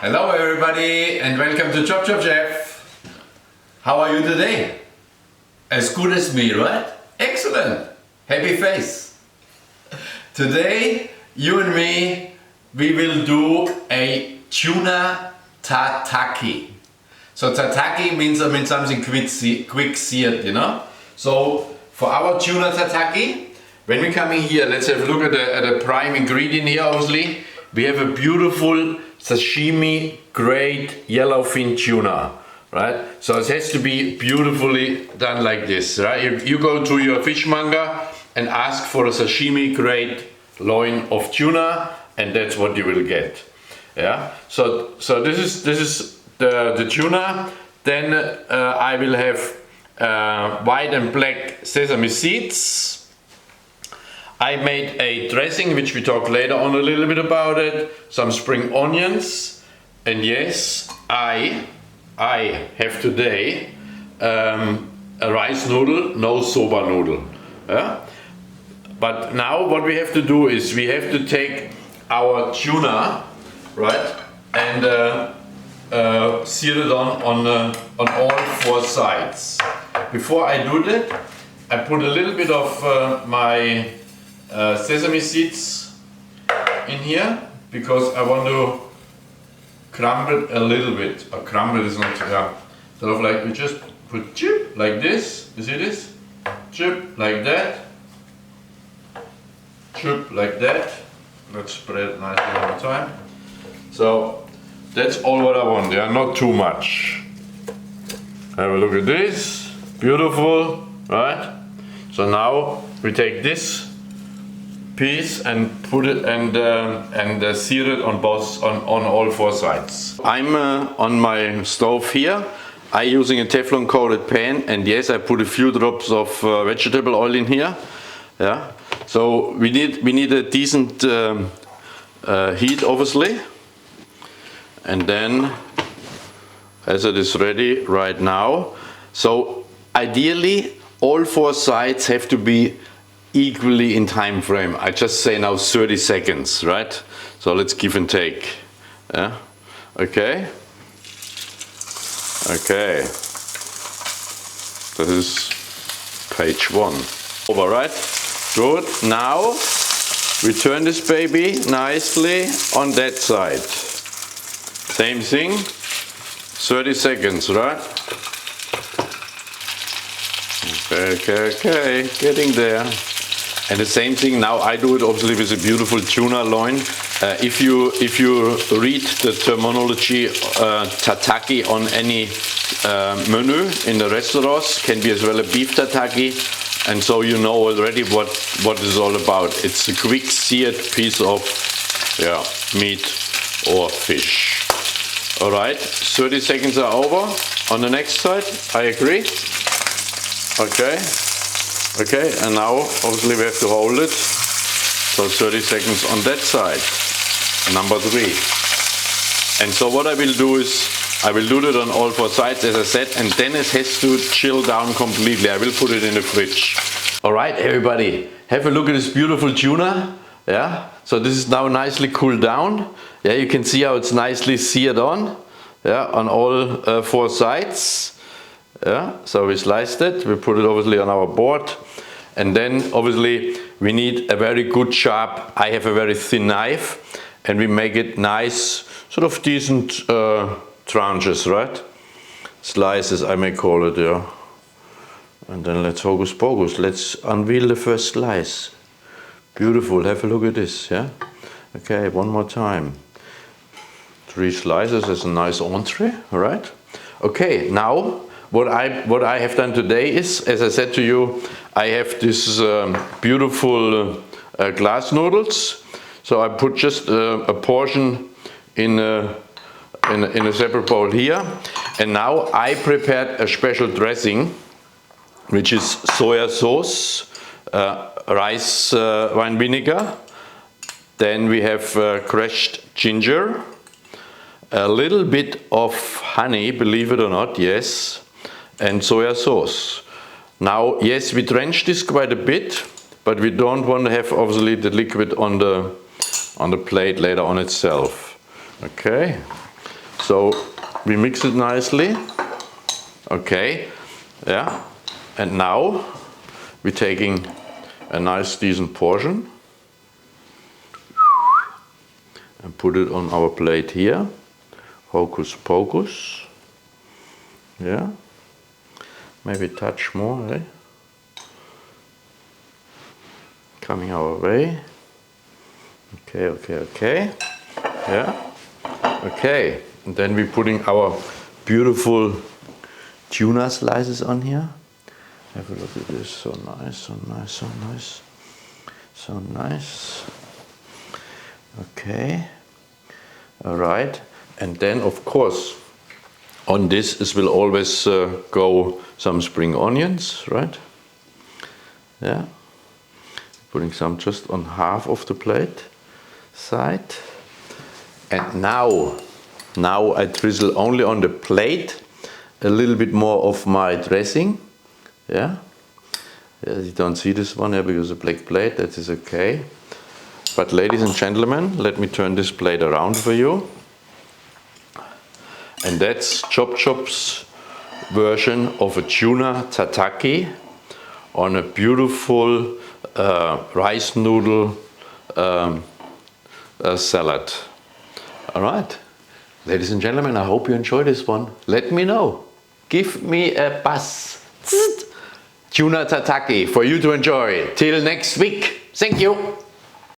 Hello everybody and welcome to ChopChopChef. How are you today? As good as me, right? Excellent! Happy face! Today, you and me, we will do a Tuna Tataki. So Tataki means something quick seared, you know? So for our Tuna Tataki, when we come in here, let's have a look at the prime ingredient here, obviously. We have a beautiful sashimi grade yellowfin tuna, right? So it has to be beautifully done like this, right? You go to your fishmonger and ask for a sashimi grade loin of tuna, and that's what you will get. Yeah. So this is the tuna. Then I will have white and black sesame seeds. I made a dressing, which we talk later on a little bit about it, some spring onions, and yes, I have today a rice noodle, no soba noodle. Yeah? But now what we have to do is we have to take our tuna, right, and sear it on all four sides. Before I do that, I put a little bit of my sesame seeds in here because I want to crumble it a little bit. Or crumble is not, yeah. Sort of like we just put chip like this. You see this? Chip like that. Chip like that. Let's spread it nicely over time. So that's all what I want. Yeah, not too much. Have a look at this. Beautiful, right? So now we take this piece and put it and sear it on all four sides. I'm on my stove here. I'm using a Teflon coated pan, and yes, I put a few drops of vegetable oil in here. Yeah. So we need a decent heat, obviously, and then as it is ready right now. So ideally, all four sides have to be equally in time frame. I just say now 30 seconds, right? So let's give and take. Yeah. Okay. Okay. This is page 1. Over, right? Good. Now we turn this baby nicely on that side. Same thing. 30 seconds, right? Okay. Getting there. And the same thing now I do it obviously with a beautiful tuna loin. If you read the terminology tataki on any menu in the restaurants, can be as well a beef tataki, and so you know already what it's all about. It's a quick seared piece of meat or fish. All right, 30 seconds are over. On the next side, I agree. Okay, and now obviously we have to hold it. So 30 seconds on that side, number 3. And so what I will do is, I will do it on all four sides as I said, and then it has to chill down completely. I will put it in the fridge. All right, everybody, have a look at this beautiful tuna. Yeah, so this is now nicely cooled down. Yeah, you can see how it's nicely seared on. Yeah, on all four sides. Yeah, so we sliced it, we put it obviously on our board, and then obviously we need a very good sharp, I have a very thin knife, and we make it nice, sort of decent tranches, right? Slices, I may call it, yeah. And then let's hocus pocus, let's unveil the first slice. Beautiful, have a look at this, yeah? Okay, one more time. 3 slices as a nice entree, all right? Okay, now what I have done today is, as I said to you, I have this beautiful glass noodles. So I put just a portion in a separate bowl here. And now I prepared a special dressing, which is soya sauce, rice wine vinegar. Then we have crushed ginger, a little bit of honey, believe it or not, yes, and soya sauce. Now, yes, we drench this quite a bit, but we don't want to have obviously the liquid on the plate later on itself. Okay, So we mix it nicely. Okay, yeah. And now we're taking a nice decent portion and put it on our plate here. Hocus pocus. Yeah. Maybe a touch more, eh? Coming our way. Okay, okay, okay. Yeah. Okay. And then we're putting our beautiful tuna slices on here. Have a look at this. So nice, so nice, so nice. So nice. Okay. All right. And then, of course, on this will always go some spring onions, right? Yeah. Putting some just on half of the plate side. And now I drizzle only on the plate a little bit more of my dressing. Yeah. You don't see this one here because it's a black plate, that is okay. But ladies and gentlemen, let me turn this plate around for you. And that's ChopChop's version of a tuna tataki on a beautiful rice noodle salad. All right, ladies and gentlemen, I hope you enjoy this one. Let me know. Give me a buzz. Tuna tataki for you to enjoy. Till next week. Thank you.